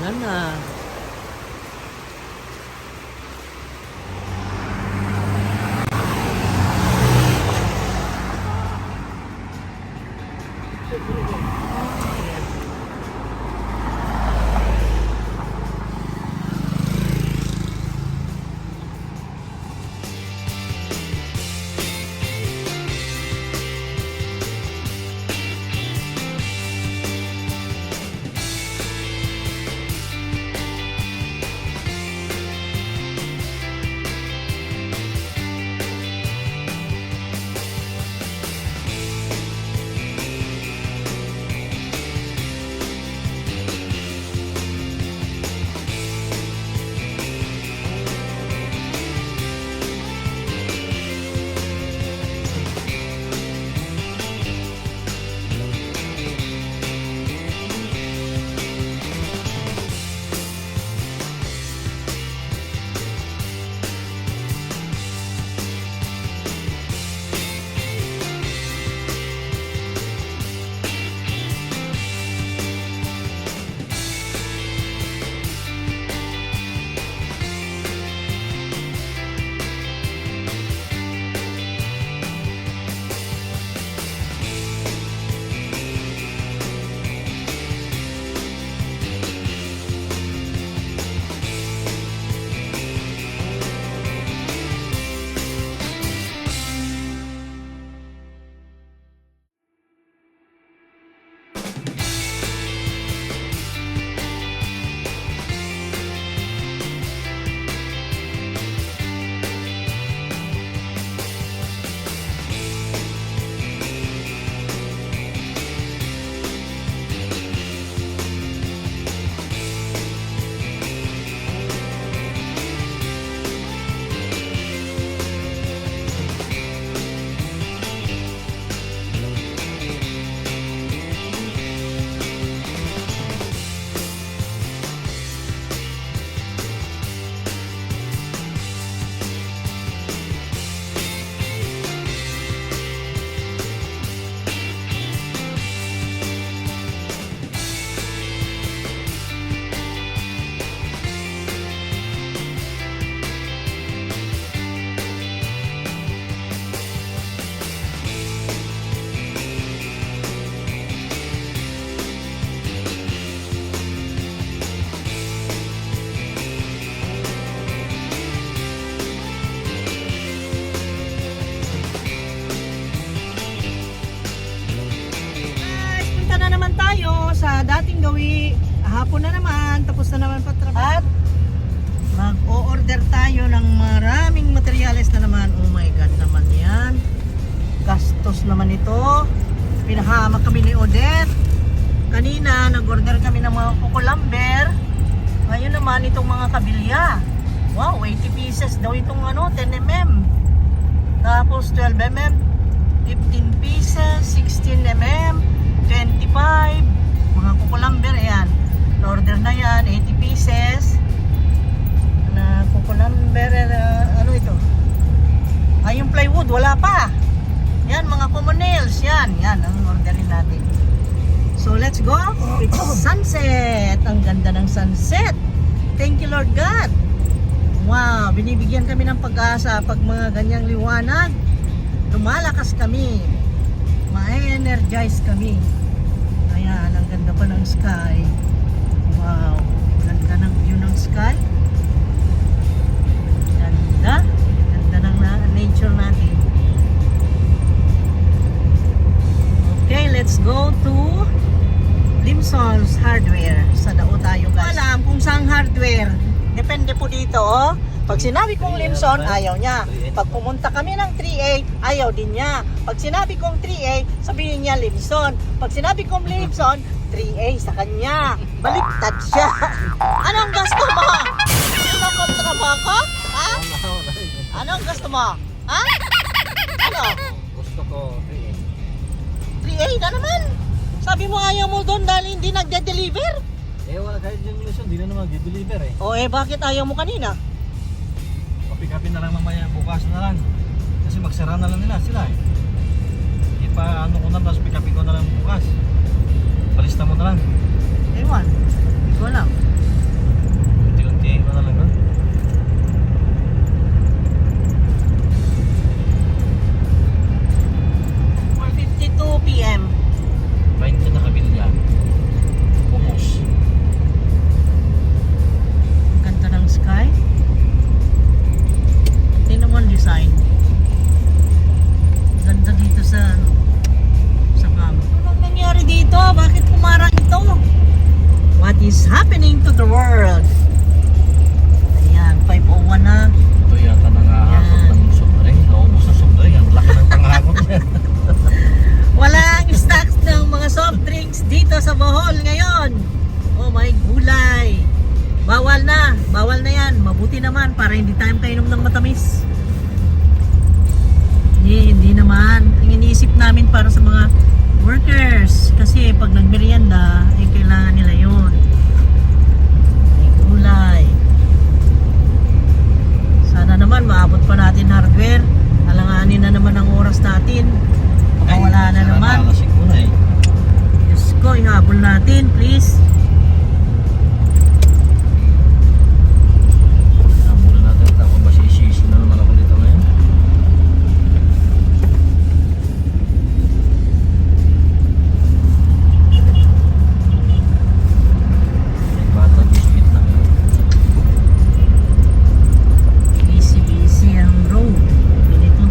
Yan na. Sa dating gawi, hapon na naman, tapos na naman patrabaho. At mag-o-order tayo ng maraming materyales na naman. Oh my God naman yan. Gastos naman ito. Pinahamak kami ni Odette. Kanina, nag-order kami ng mga kukulamber. Ngayon naman, itong mga kabilya. Wow, 80 pieces daw itong 10mm. Tapos 12mm, 15 pieces, 16mm, 25. Mga kukulamber, ayan. Order na yan, 80 pieces. Na kukulamber, ano ito? Ay, yung plywood, wala pa. Yan, mga common nails, yan. Yan, ang orderin natin. So, let's go. It's sunset. Ang ganda ng sunset. Thank you, Lord God. Wow, binibigyan kami ng pag-asa pag mga ganyang liwanag. Lumalakas kami. Ma-energize kami. Ayan, ang ganda pa ng sky. Wow, ganda ng view ng sky. Ganda. Ganda ng nature natin. Okay, let's go to Limson's Hardware. Sa Dao tayo guys. Alam kung saan hardware. Depende po dito, oh. Pag sinabi kong Limson, ayaw niya. Pag pumunta kami ng 3A, ayaw din niya. Pag sinabi kong 3A, sabihin niya Limson. Pag sinabi kong Limson, 3A sa kanya. Baliktad siya. Anong gusto mo? Anong gusto mo ko? Ha? Anong gusto mo? Ha? Ano? Gusto ko 3A. 3A na naman. Sabi mo ayaw mo doon dahil hindi nagde-deliver. Wala kahit yung Limson, hindi na naman mag-deliver eh. O bakit ayaw mo kanina? Pick-upin na lang mamaya, bukas na lang. Kasi magsara na lang nila sila eh. Ipa-ano ko na, tapos pick-upin ko na lang bukas. Palista mo na lang. Ewan, hindi ko alam. is happening to the world. Ayan, 5:01 na. Ito yata nangaakot ng soft drink. Naubos na soft drink. Ang laki ng pangakot niya. Walang stocks ng mga soft drinks dito sa Bohol ngayon. Oh my gulay. Bawal na yan. Mabuti naman para hindi tayo kainom ng matamis. Hindi naman. Ang iniisip namin para sa mga workers. Kasi pag nagmerienda, kailangan nila yun. May gulay. Sana naman maabot pa natin hardware. Alanganin na naman ang oras natin. Baka wala na naman. Alas 5 na eh. Diyos ko, ihabol natin, please. Muna natin. Tapos masisisi na naman ako dito ngayon. May bata biscuit na. Busy ang road. Ganito.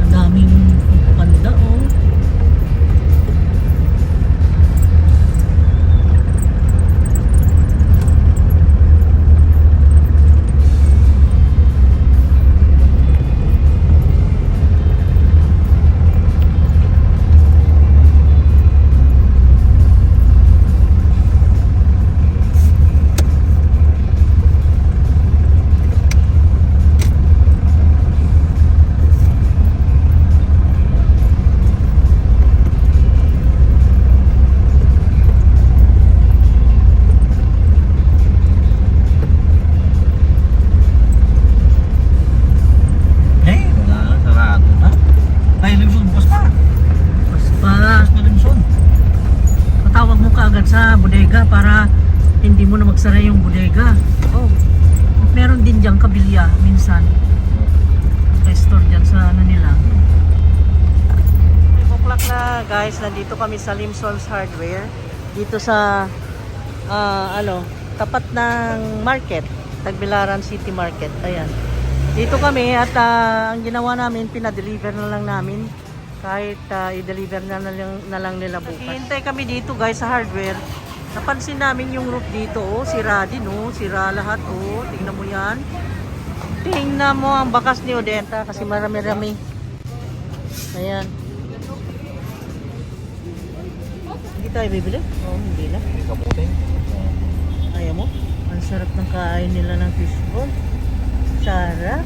Ang daming panda, oh. Eh, wala na. Sarado na. Tayo Limson, bukas pa. Mas pa, Bukas pa Limson. patawag mo kaagad sa bodega para hindi mo na magsara yung bodega. Oh. Meron din diyang kabilya minsan. Restore dyan sa ano nila. 5 o'clock na guys, nandito kami sa Limson's Hardware. Dito sa tapat ng market, Tagbilaran City Market. Ayan. Dito kami at ang ginawa namin, pinadeliver na lang namin. Kahit i-deliver na lang nila bukas. Hintay kami dito guys sa hardware. Napansin namin yung roof dito, oh, sira din, oh, sira lahat, oh. Tingnan mo yan. Tingnan mo ang bakas ni Odenta kasi marami-rami. Ayan. Hindi tayo bibili? Oo, hindi na. May kamuting. Ayaw mo? Ang sarap ng kain nila ng fishball. Sarap.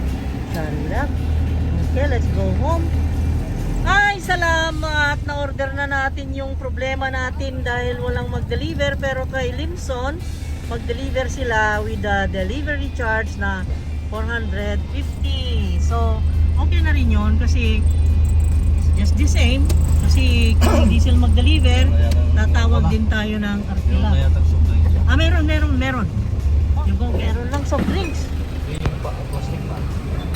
Sarap. Okay, let's go home. Ay, salamat! Na-order na natin yung problema natin dahil walang mag-deliver. Pero kay Limson, mag-deliver sila with the delivery charge na 450. So, okay na rin yun kasi it's just the same. Kasi kung hindi sila mag-deliver, tatawag din tayo ng Meron Arkila. na yata soft drink. Meron. Yung meron lang soft drinks. Yung plastic pa.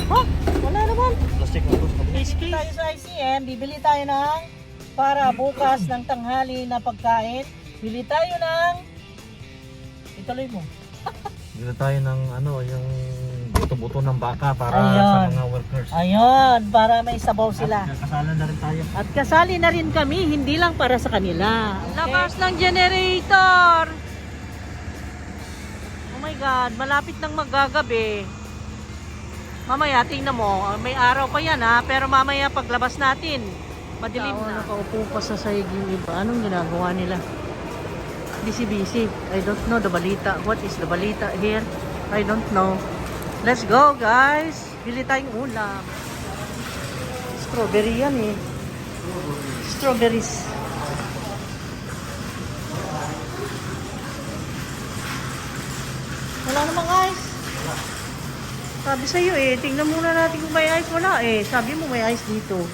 Oh, wala naman. Plastic na gusto. Basically, tayo sa ICM, bibili tayo ng para bukas ng tanghali na pagkain. Bili tayo ng ituloy mo. Bili tayo ng yung buto-buto ng baka para Ayun. sa mga workers. Ayun, para may sabaw sila. At kasalan na rin tayo. At kasali na rin kami, hindi lang para sa kanila. Lakas ng generator! Oh my God, malapit nang magagabi. Mamaya, tingnan mo, may araw pa yan ha, pero mamaya paglabas natin, madilim na. Nakaupo pa sa sahig yung iba. Anong ginagawa nila? Busy. I don't know the balita. What is the balita here? I don't know. Let's go guys! Bili tayong ulam. Strawberry yan eh. Strawberries. Wala namang ice. Sabi sa'yo eh, tingnan muna natin kung may ice. Wala eh. Sabi mo may ice dito.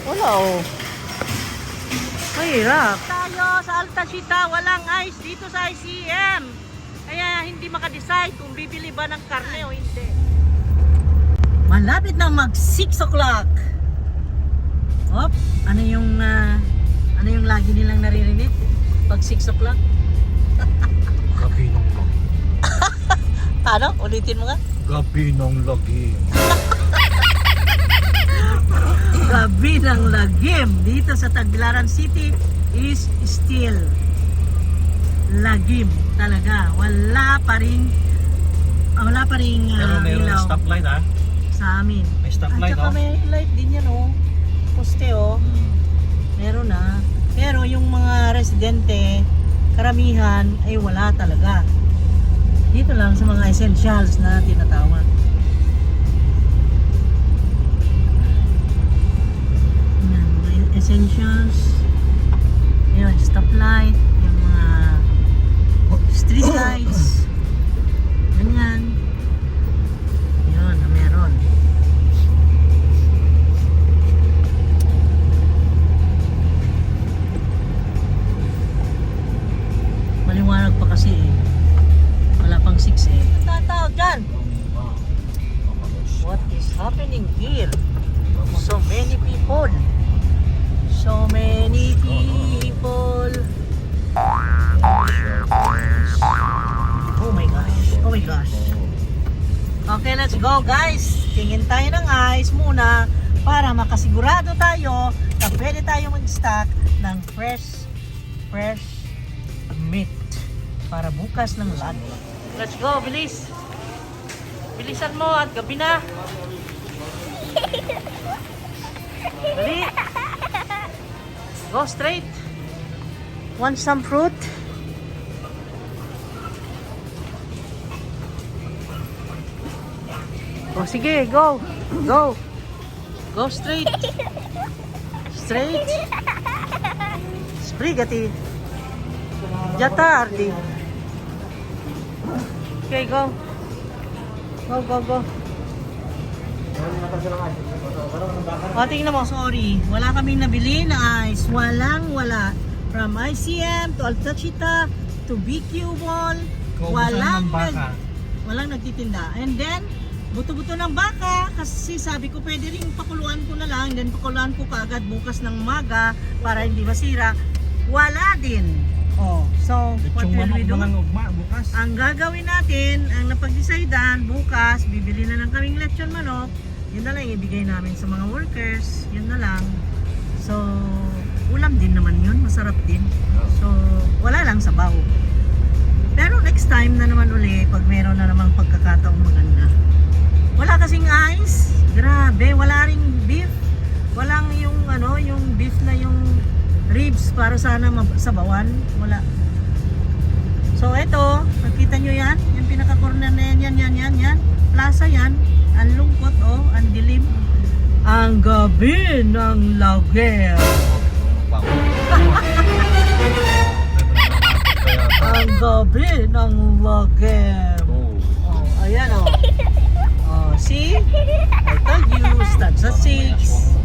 Wala oh. Mahirap. Tayo sa Altasita, walang ice dito sa ICM. Kaya hindi makadecide kung bibili ba ng karne o hindi. Malapit na mag 6 o'clock. Hop, ano yung lagi nilang naririnig pag 6 o'clock? Gabi ng lagi. Ano? Ulitin mo nga. Gabi ng lagi. Gabi ng lagim dito sa Tagbilaran City is still lagim talaga. Wala pa ring Pero meron ilaw stoplight ha. sa amin. May At stoplight saka oh. may light din yan oh. Poste oh. Meron na. Pero yung mga residente, karamihan ay wala talaga. Dito lang sa mga essentials na tinatawag. Yan, mga essentials. Yun, stoplight, yung mga street lights. Ganyan. Yun, na meron. Maliwanag pa kasi eh. Wala pang 6 eh. Tatawag dyan. What is happening here? So many people. So many people. Oh my gosh. Oh my gosh. Okay, let's go guys. Tingin tayo ng ice muna para makasigurado tayo na pwede tayo mag-stock ng fresh meat para bukas ng lunch. Let's go, bilis. Bilisan mo at gabi na. Dali. Go straight. Want some fruit? Oh, sige, go. Go. Go straight. Straight. Sbrigati. Jatardi. Okay, go. Go, go, go. O, tingnan mo, sorry. Wala kaming nabili na ice. Wala. From ICM to Altachita to BQ Mall. Walang nagtitinda. And then, buto-buto ng baka. Kasi sabi ko, pwede rin pakuluan ko na lang. Then pakuluan ko kaagad bukas ng umaga para hindi masira. Wala din. Oh, so what will we do? Bukas. Ang gagawin natin, ang napag-decidean, bukas, bibili na lang kaming lechon manok. Yun na lang ibigay namin sa mga workers. Yun na lang. So, ulam din naman yun. Masarap din. So, wala lang sabaw. Pero next time na naman uli, pag meron na namang pagkakataong maganda. Wala kasing ice. Grabe, wala ring beef. Walang yung yung beef na yung ribs para sana sabawan. Wala. So ito, nakita nyo yan? Yung pinaka-corner na yan. Plaza yan. Ang lungkot oh, ang dilim. Ang gabi ng Lager. Ang gabi ng Lager. Oh, ayan oh. Oh, see? I told you, starts at 6.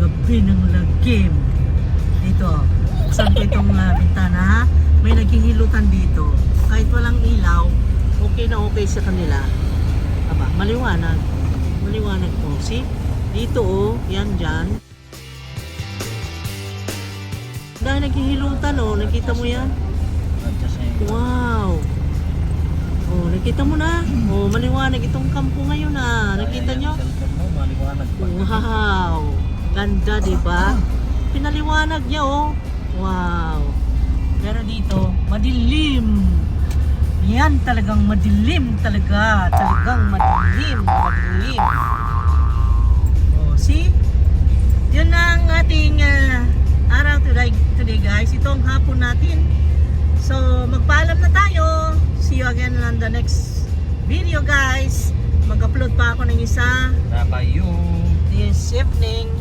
Gabi ng lagim. Ito, saan ko itong bintana. May naghihilutan dito. Kahit walang ilaw, okay na okay sa kanila. Aba, maliwanag. Maliwanag po. See? Dito oh, yan dyan. Dahil naghihilutan oh, nakita mo yan? Wow! Oh, nakita mo na? Oh, maliwanag itong kampo ngayon ah. Nakita nyo? Wow! Ganda, diba? Pinaliwanag niya oh. Wow! Pero dito, madilim. Yan talagang madilim talaga. Talagang madilim. Oh, see? Yun na ang ating araw today guys. Ito ang hapon natin. So, magpaalam na tayo. See you again on the next video guys. Mag-upload pa ako ng isa. Bye-bye This evening.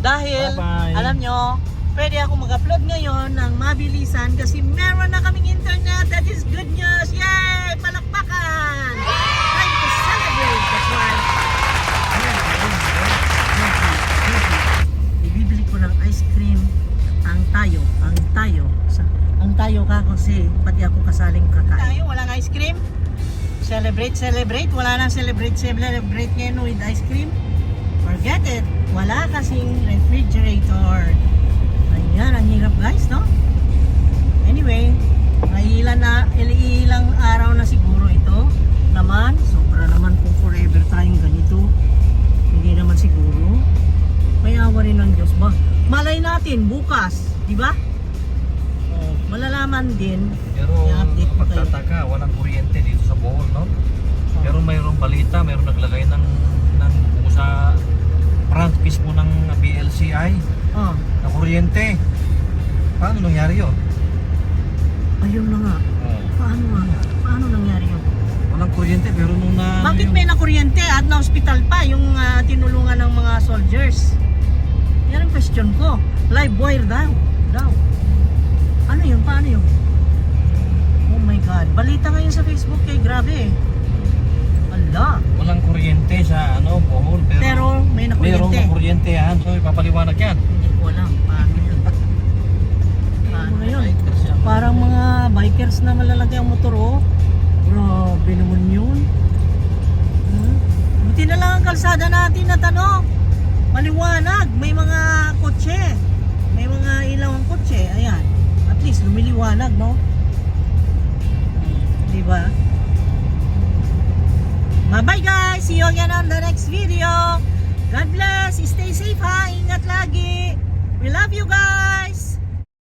Dahil, bye-bye. Alam nyo, pwede ako mag-upload ngayon ng mabilisan kasi meron na kaming internet. That is good news. Yay! Palakpakan! Time to celebrate. That's why. Ibibili ko ng ice cream. Ang tayo ka kasi pati ako kasaling kakain. Tayo, walang ice cream. Celebrate. Wala nang celebrate ngayon with ice cream. Forget it. Wala kasing refrigerator. Ayan, ang hirap guys, no? Anyway, natin bukas, di ba? Oh, malalaman din. Pero I-update ko kayo. pagtataka, walang kuryente dito sa Bohol, no? Pero mayroong balita, mayroong naglagay ng sa front mismo ng BLCI Oh, na kuryente. Paano nangyari yun? ayun na nga. Paano nangyari yun? Walang kuryente pero nung na... Bakit may nakuryente at na-hospital pa yung tinulungan ng mga soldiers? Yan ang question ko. Live wire daw. Ano yun? Paano yun? Oh my God. Balita ngayon sa Facebook kay grabe eh. Ala. Walang kuryente sa Bohol Pero may mayroong nakuryente. kuryente yan. So ipapaliwanag yan. Hindi ko alam. Paano yun? Paano yun? Parang mga bikers na malalaki ang motor oh. Grabe naman yun. Buti na lang ang kalsada natin na maliwanag. May mga kotse. May mga ilaw ang kotse. Ayan. At least lumiliwanag, no? Diba? Bye guys! See you again on the next video. God bless! Stay safe ha! Ingat lagi! We love you guys!